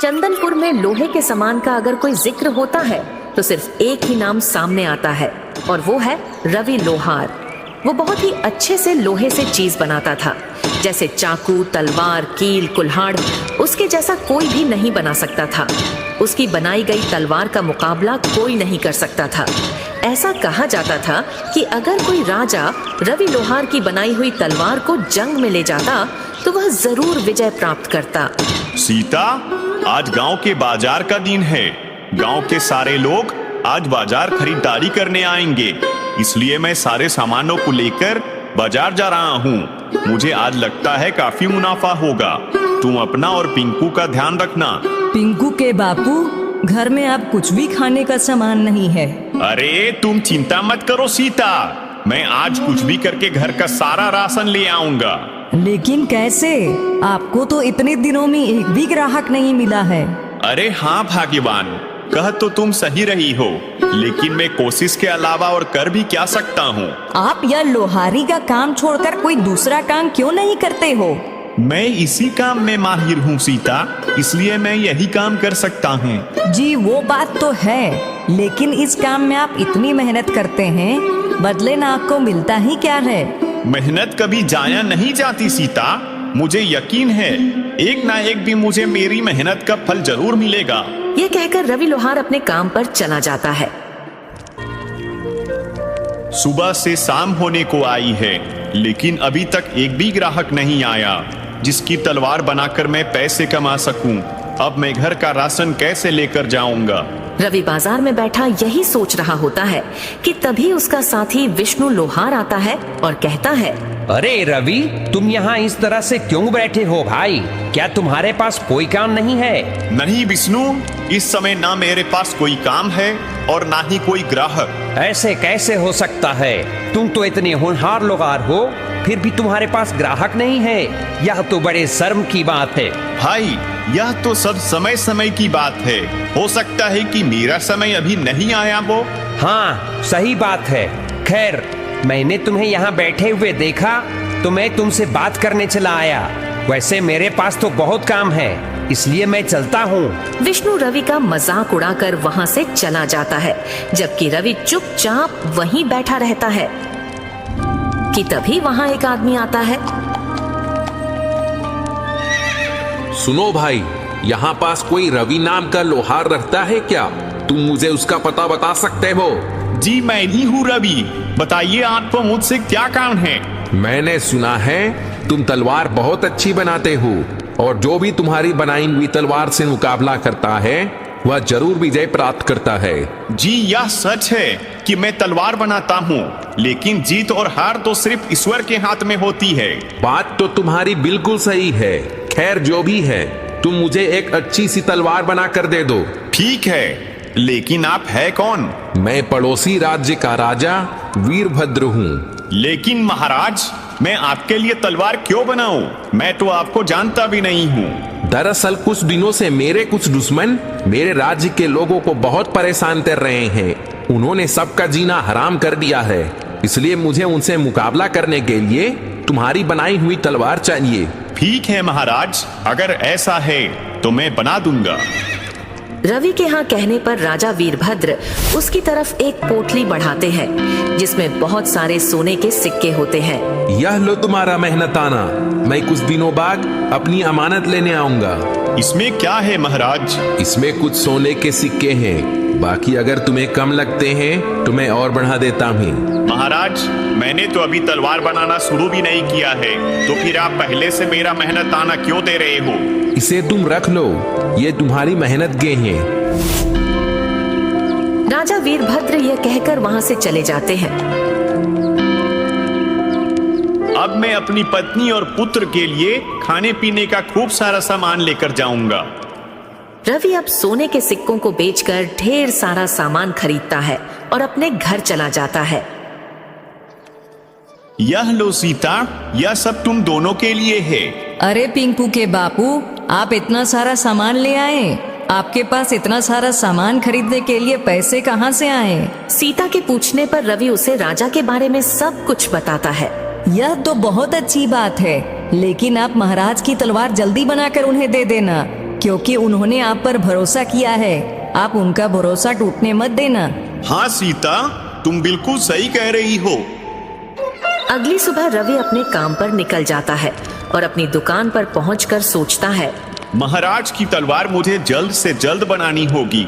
चंदनपुर में लोहे के सामान का अगर कोई जिक्र होता है तो सिर्फ एक ही नाम सामने आता है और वो है रवि लोहार। वो बहुत ही अच्छे से लोहे से चीज बनाता था, जैसे चाकू, तलवार, कील, कुल्हाड़। उसके जैसा कोई भी नहीं बना सकता था। उसकी बनाई गई तलवार का मुकाबला कोई नहीं कर सकता था। ऐसा कहा जाता था कि अगर कोई राजा रवि लोहार की बनाई हुई तलवार को जंग में ले जाता तो वह जरूर विजय प्राप्त करता। सीता, आज गांव के बाजार का दिन है। गांव के सारे लोग आज बाजार खरीदारी करने आएंगे, इसलिए मैं सारे सामानों को लेकर बाजार जा रहा हूँ। मुझे आज लगता है काफी मुनाफा होगा। तुम अपना और पिंकू का ध्यान रखना। पिंकू के बापू, घर में अब कुछ भी खाने का सामान नहीं है। अरे तुम चिंता मत करो सीता, मैं आज कुछ भी करके घर का सारा राशन ले आऊंगा। लेकिन कैसे? आपको तो इतने दिनों में एक भी ग्राहक नहीं मिला है। अरे हाँ भाग्यवान, कह तो तुम सही रही हो, लेकिन मैं कोशिश के अलावा और कर भी क्या सकता हूँ। आप यह लोहारी का काम छोड़कर कोई दूसरा काम क्यों नहीं करते हो? मैं इसी काम में माहिर हूँ सीता, इसलिए मैं यही काम कर सकता हूँ। जी वो बात तो है, लेकिन इस काम में आप इतनी मेहनत करते हैं, बदले ना आपको मिलता ही क्या है? मेहनत कभी जाया नहीं जाती सीता, मुझे यकीन है एक ना एक दिन मुझे मेरी मेहनत का फल जरूर मिलेगा। ये कहकर रवि लोहार अपने काम पर चला जाता है। सुबह से शाम होने को आई है, लेकिन अभी तक एक भी ग्राहक नहीं आया जिसकी तलवार बनाकर मैं पैसे कमा सकूं। अब मैं घर का राशन कैसे लेकर जाऊंगा? रवि बाजार में बैठा यही सोच रहा होता है कि तभी उसका साथी विष्णु लोहार आता है और कहता है, अरे रवि, तुम यहाँ इस तरह से क्यों बैठे हो भाई? क्या तुम्हारे पास कोई काम नहीं है? नहीं विष्णु, इस समय ना मेरे पास कोई काम है और ना ही कोई ग्राहक। ऐसे कैसे हो सकता है? तुम तो इतने होनहार लोहार हो, फिर भी तुम्हारे पास ग्राहक नहीं है। यह तो बड़े शर्म की बात है। भाई, यह तो सब समय समय की बात है। हो सकता है कि मेरा समय अभी नहीं आया वो। हाँ, सही बात है। खैर, मैंने तुम्हें यहाँ बैठे हुए देखा तो मैं तुमसे बात करने चला आया। वैसे मेरे पास तो बहुत काम है, इसलिए मैं चलता हूँ। विष्णु रवि का मजाक उड़ाकर वहाँ से चला जाता है, जबकि रवि चुपचाप वहीं बैठा रहता है कि तभी वहाँ एक आदमी आता है। सुनो भाई, यहाँ पास कोई रवि नाम का लोहार रहता है क्या? तुम मुझे उसका पता बता सकते हो? जी मैं ही हूँ रवि, बताइए आपको मुझसे क्या काम है? मैंने सुना है तुम तलवार बहुत अच्छी बनाते हो और जो भी तुम्हारी बनाई हुई तलवार से मुकाबला करता है वह जरूर विजय प्राप्त करता है। जी यह सच है कि मैं तलवार बनाता हूँ, लेकिन जीत और हार तो सिर्फ ईश्वर के हाथ में होती है। बात तो तुम्हारी बिल्कुल सही है। खैर जो भी है, तुम मुझे एक अच्छी सी तलवार बना कर दे दो। ठीक है, लेकिन आप है कौन? मैं पड़ोसी राज्य का राजा वीरभद्र हूँ। लेकिन महाराज, मैं आपके लिए तलवार क्यों बनाऊं? मैं तो आपको जानता भी नहीं हूँ। दरअसल कुछ दिनों से मेरे कुछ दुश्मन मेरे राज्य के लोगों को बहुत परेशान कर रहे हैं। उन्होंने सबका जीना हराम कर दिया है, इसलिए मुझे उनसे मुकाबला करने के लिए तुम्हारी बनाई हुई तलवार चाहिए। ठीक है महाराज, अगर ऐसा है तो मैं बना दूंगा। रवि के यहाँ कहने पर राजा वीरभद्र उसकी तरफ एक पोटली बढ़ाते हैं जिसमें बहुत सारे सोने के सिक्के होते हैं। यह लो तुम्हारा मेहनताना, मैं कुछ दिनों बाद अपनी अमानत लेने आऊंगा। इसमें क्या है महाराज? इसमें कुछ सोने के सिक्के हैं, बाकी अगर तुम्हें कम लगते हैं तो मैं और बढ़ा देता हूँ। महाराज, मैंने तो अभी तलवार बनाना शुरू भी नहीं किया है, तो फिर आप पहले से मेरा मेहनताना क्यों दे रहे हो? इसे तुम रख लो, ये तुम्हारी मेहनत के हैं। राजा वीरभद्र यह कहकर वहाँ से चले जाते हैं। अब मैं अपनी पत्नी और पुत्र के लिए खाने पीने का खूब सारा सामान लेकर जाऊंगा। रवि अब सोने के सिक्कों को बेचकर ढेर सारा सामान खरीदता है और अपने घर चला जाता है। यह लो सीता, यह सब तुम दोनों के लिए है। अरे पिंकू के बापू, आप इतना सारा सामान ले आए? आपके पास इतना सारा सामान खरीदने के लिए पैसे कहाँ से आए? सीता के पूछने पर रवि उसे राजा के बारे में सब कुछ बताता है। यह तो बहुत अच्छी बात है, लेकिन आप महाराज की तलवार जल्दी बनाकर उन्हें दे देना, क्योंकि उन्होंने आप पर भरोसा किया है। आप उनका भरोसा टूटने मत देना। हाँ सीता, तुम बिल्कुल सही कह रही हो। अगली सुबह रवि अपने काम पर निकल जाता है और अपनी दुकान पर पहुंचकर सोचता है, महाराज की तलवार मुझे जल्द से जल्द बनानी होगी।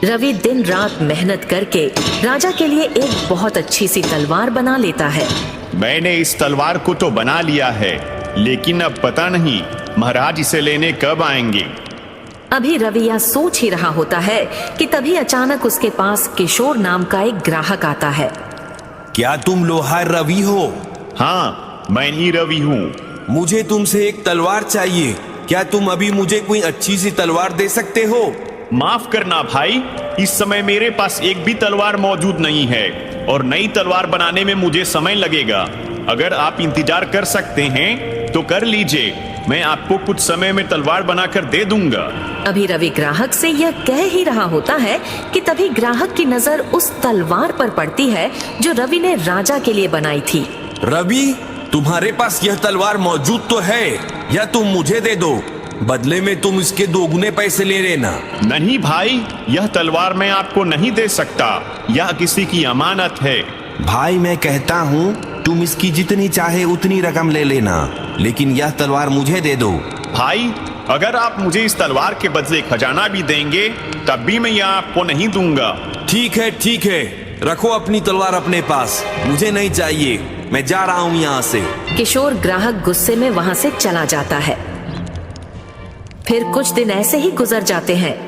रवि दिन रात मेहनत करके राजा के लिए एक बहुत अच्छी सी तलवार बना लेता है। मैंने इस तलवार को तो बना लिया है, लेकिन अब पता नहीं महाराज इसे लेने कब आएंगे। अभी रवि यह सोच ही रहा होता है कि तभी अचानक उसके पास किशोर नाम का एक ग्राहक आता है। क्या तुम लोहार रवि हो? हाँ, मैं ही रवि हूँ। मुझे तुमसे एक तलवार चाहिए। क्या तुम अभी मुझे कोई अच्छी सी तलवार दे सकते हो? माफ करना भाई, इस समय मेरे पास एक भी तलवार मौजूद नहीं है और नई तलवार बनाने में मुझे समय लगेगा। अगर आप इंतजार कर सकते हैं तो कर लीजिए, मैं आपको कुछ समय में तलवार बनाकर दे दूंगा। अभी रवि ग्राहक से यह कह ही रहा होता है कि तभी ग्राहक की नजर उस तलवार पर पड़ती है जो रवि ने राजा के लिए बनाई थी। रवि, तुम्हारे पास यह तलवार मौजूद तो है, या तुम मुझे दे दो, बदले में तुम इसके दोगुने पैसे ले लेना। नहीं भाई, यह तलवार मैं आपको नहीं दे सकता, यह किसी की अमानत है। भाई मैं कहता हूँ तुम इसकी जितनी चाहे उतनी रकम ले लेना, लेकिन यह तलवार मुझे दे दो। भाई, अगर आप मुझे इस तलवार के बदले खजाना भी देंगे तब भी मैं यह आपको नहीं दूंगा। ठीक है, रखो अपनी तलवार अपने पास, मुझे नहीं चाहिए, मैं जा रहा हूँ यहाँ से। किशोर ग्राहक गुस्से में वहां से चला जाता है। फिर कुछ दिन ऐसे ही गुजर जाते हैं,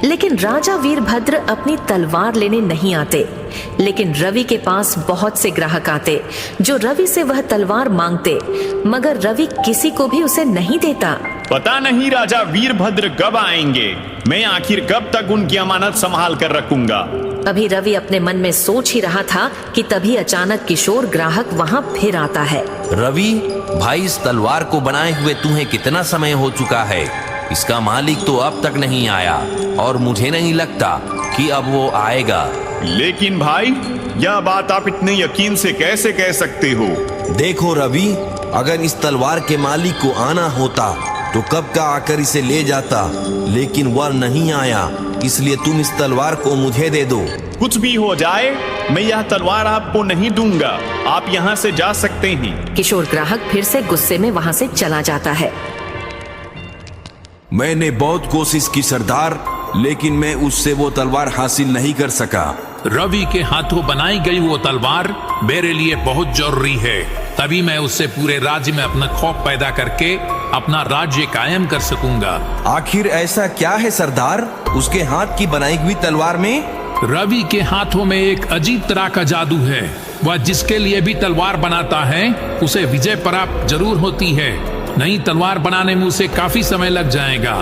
लेकिन राजा वीरभद्र अपनी तलवार लेने नहीं आते। लेकिन रवि के पास बहुत से ग्राहक आते जो रवि से वह तलवार मांगते, मगर रवि किसी को भी उसे नहीं देता। पता नहीं राजा वीरभद्र कब आएंगे, मैं आखिर कब तक उनकी अमानत संभाल कर रखूंगा। अभी रवि अपने मन में सोच ही रहा था कि तभी अचानक किशोर ग्राहक वहां फिर आता है। रवि भाई, इस तलवार को बनाए हुए तुम्हें कितना समय हो चुका है? इसका मालिक तो अब तक नहीं आया और मुझे नहीं लगता कि अब वो आएगा। लेकिन भाई, यह बात आप इतने यकीन से कैसे कह सकते हो? देखो रवि, अगर इस तलवार के मालिक को आना होता तो कब का आकर इसे ले जाता, लेकिन वह नहीं आया, इसलिए तुम इस तलवार को मुझे दे दो। कुछ भी हो जाए, मैं यह तलवार आपको नहीं दूंगा, आप यहाँ से जा सकते हैं। किशोर ग्राहक फिर से गुस्से में वहां से चला जाता है। मैंने बहुत कोशिश की सरदार, लेकिन मैं उससे वो तलवार हासिल नहीं कर सका। रवि के हाथों बनाई गई वो तलवार मेरे लिए बहुत जरूरी है, तभी मैं उससे पूरे राज्य में अपना खौफ पैदा करके अपना राज्य कायम कर सकूंगा। आखिर ऐसा क्या है सरदार उसके हाथ की बनाई हुई तलवार में? रवि के हाथों में एक अजीब तरह का जादू है। वह जिसके लिए भी तलवार बनाता है उसे विजय प्राप्त जरूर होती है। नई तलवार बनाने में उसे काफी समय लग जाएगा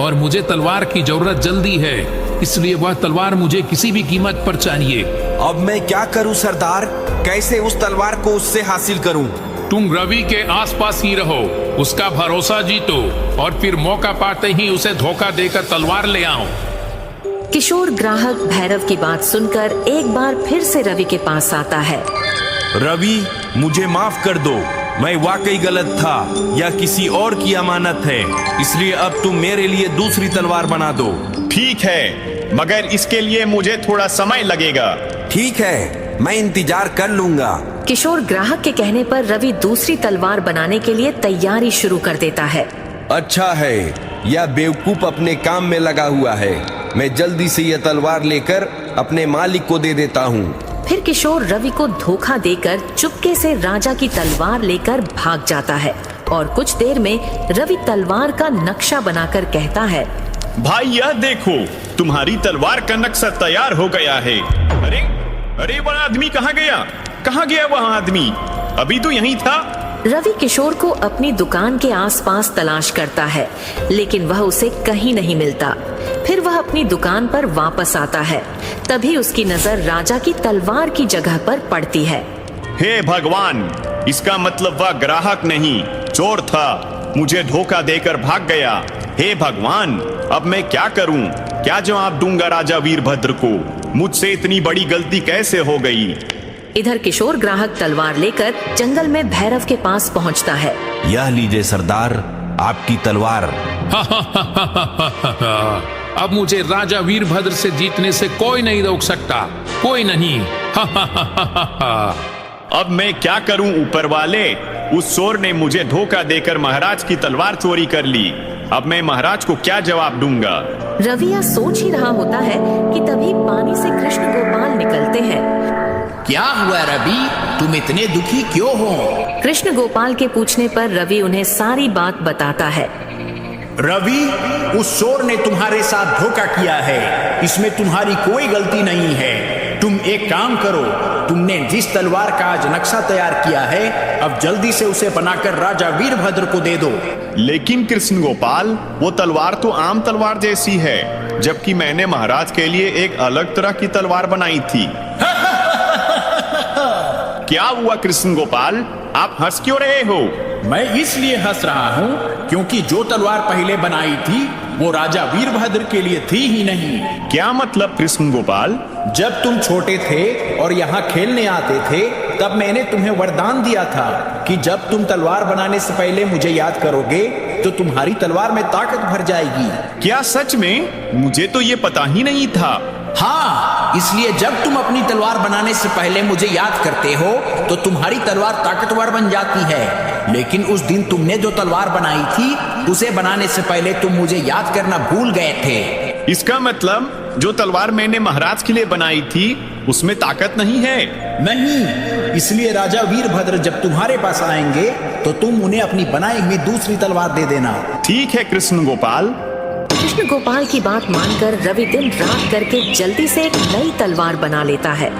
और मुझे तलवार की जरूरत जल्दी है, इसलिए वह तलवार मुझे किसी भी कीमत पर चाहिए। अब मैं क्या करूं सरदार? कैसे उस तलवार को उससे हासिल करूं? तुम रवि के आसपास ही रहो, उसका भरोसा जीतो और फिर मौका पाते ही उसे धोखा देकर तलवार ले आओ। किशोर ग्राहक भैरव की बात सुनकर एक बार फिर से रवि के पास आता है। रवि, मुझे माफ कर दो, मैं वाकई गलत था, यह किसी और की अमानत है, इसलिए अब तुम मेरे लिए दूसरी तलवार बना दो। ठीक है, मगर इसके लिए मुझे थोड़ा समय लगेगा। ठीक है, मैं इंतजार कर लूंगा। किशोर ग्राहक के कहने पर रवि दूसरी तलवार बनाने के लिए तैयारी शुरू कर देता है। अच्छा है, यह बेवकूफ अपने काम में लगा हुआ है, मैं जल्दी से यह तलवार लेकर अपने मालिक को दे देता हूँ। फिर किशोर रवि को धोखा देकर चुपके से राजा की तलवार लेकर भाग जाता है और कुछ देर में रवि तलवार का नक्शा बनाकर कहता है, भाई यह देखो, तुम्हारी तलवार का नक्शा तैयार हो गया है। अरे अरे, वह आदमी कहाँ गया? कहाँ गया वह आदमी? अभी तो यहीं था। रवि किशोर को अपनी दुकान के आसपास तलाश करता है, लेकिन वह उसे कहीं नहीं मिलता। फिर वह अपनी दुकान पर वापस आता है, तभी उसकी नजर राजा की तलवार की जगह पर पड़ती है। हे भगवान, इसका मतलब वह ग्राहक नहीं, चोर था, मुझे धोखा देकर भाग गया। हे भगवान, अब मैं क्या करूं? क्या जवाब दूंगा राजा वीरभद्र को? मुझसे इतनी बड़ी गलती कैसे हो गई? इधर किशोर ग्राहक तलवार लेकर जंगल में भैरव के पास पहुंचता है। यह लीजिए सरदार, आपकी तलवार। अब मुझे राजा वीरभद्र से जीतने से कोई नहीं रोक सकता, कोई नहीं। अब मैं क्या करूं ऊपर वाले? उस चोर ने मुझे धोखा देकर महाराज की तलवार चोरी कर ली। अब मैं महाराज को क्या जवाब दूंगा? रवि यह सोच ही रहा होता है कि तभी पानी से कृष्ण गोपाल निकलते हैं। क्या हुआ रवि, तुम इतने दुखी क्यों हो? कृष्ण गोपाल के पूछने पर रवि उन्हें सारी बात बताता है। रवि, उस चोर ने तुम्हारे साथ धोखा किया है, इसमें तुम्हारी कोई गलती नहीं है। तुम एक काम करो, तुमने जिस तलवार का आज नक्शा तैयार किया है, अब जल्दी से उसे बनाकर राजा वीरभद्र को दे दो। लेकिन कृष्ण गोपाल, वो तलवार तो आम तलवार जैसी है, जबकि मैंने महाराज के लिए एक अलग तरह की तलवार बनाई थी। क्या हुआ कृष्ण गोपाल, आप हंस क्यों रहे हो? मैं इसलिए हंस रहा हूँ क्योंकि जो तलवार पहले बनाई थी वो राजा वीरभद्र के लिए थी ही नहीं। क्या मतलब कृष्ण गोपाल? जब तुम छोटे थे और यहाँ खेलने आते थे, तब मैंने तुम्हें वरदान दिया था कि जब तुम तलवार बनाने से पहले मुझे याद करोगे तो तुम्हारी तलवार में ताकत भर जाएगी। क्या सच में? मुझे तो ये पता ही नहीं था। हाँ, इसलिए जब तुम अपनी तलवार बनाने से पहले मुझे याद करते हो तो तुम्हारी तलवार ताकतवर बन जाती है। लेकिन उस दिन तुमने जो तलवार बनाई थी उसे बनाने से पहले तुम मुझे याद करना भूल गए थे। इसका मतलब जो तलवार मैंने महाराज के लिए बनाई थी उसमें ताकत नहीं है? नहीं, इसलिए राजा वीरभद्र जब तुम्हारे पास आएंगे तो तुम उन्हें अपनी बनाई हुई दूसरी तलवार दे देना। ठीक है कृष्ण गोपाल। कृष्ण गोपाल की बात मानकर रवि दिन रात करके जल्दी से एक नई तलवार बना लेता है।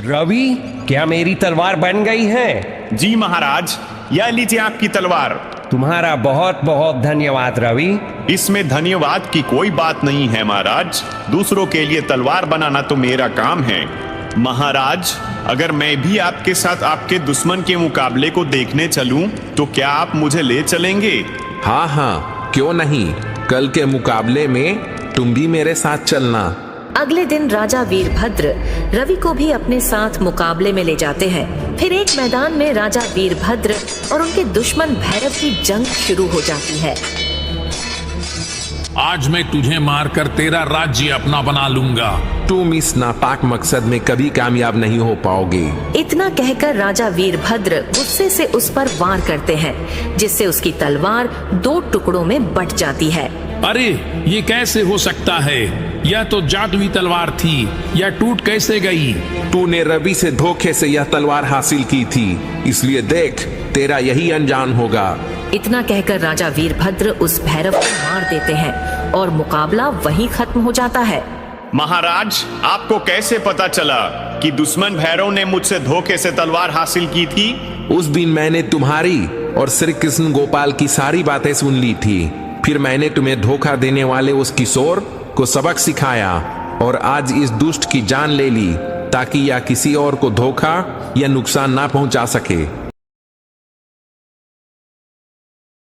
रवि, क्या मेरी तलवार बन गई है? जी महाराज, यह लीजिए आपकी तलवार। तुम्हारा बहुत बहुत धन्यवाद रवि। इसमें धन्यवाद की कोई बात नहीं है महाराज, दूसरों के लिए तलवार बनाना तो मेरा काम है। महाराज, अगर मैं भी आपके साथ आपके दुश्मन के मुकाबले को देखने चलूं तो क्या आप मुझे ले चलेंगे? हाँ हाँ, क्यों नहीं। कल के मुकाबले में तुम भी मेरे साथ चलना। अगले दिन राजा वीरभद्र रवि को भी अपने साथ मुकाबले में ले जाते हैं। फिर एक मैदान में राजा वीरभद्र और उनके दुश्मन भैरव की जंग शुरू हो जाती है। आज मैं तुझे मारकर तेरा राज्य अपना बना लूंगा। तुम इस नापाक मकसद में कभी कामयाब नहीं हो पाओगे। इतना कहकर राजा वीरभद्र गुस्से से उस पर वार करते हैं, जिससे उसकी तलवार 2 टुकड़ों में बट जाती है। अरे ये कैसे हो सकता है? यह तो जादुई तलवार थी, यह टूट कैसे गई? तूने रवि से धोखे से यह तलवार हासिल की थी, इसलिए देख तेरा यही अंजाम होगा। इतना कहकर राजा वीरभद्र उस भैरव को मार देते हैं और मुकाबला वहीं खत्म हो जाता है। महाराज, आपको कैसे पता चला कि दुश्मन भैरव ने मुझसे धोखे से तलवार हासिल की थी? उस दिन मैंने तुम्हारी और श्री कृष्ण गोपाल की सारी बातें सुन ली थी। फिर मैंने तुम्हें धोखा देने वाले उस किशोर को सबक सिखाया और आज इस दुष्ट की जान ले ली ताकि यह किसी और को धोखा या नुकसान ना पहुंचा सके।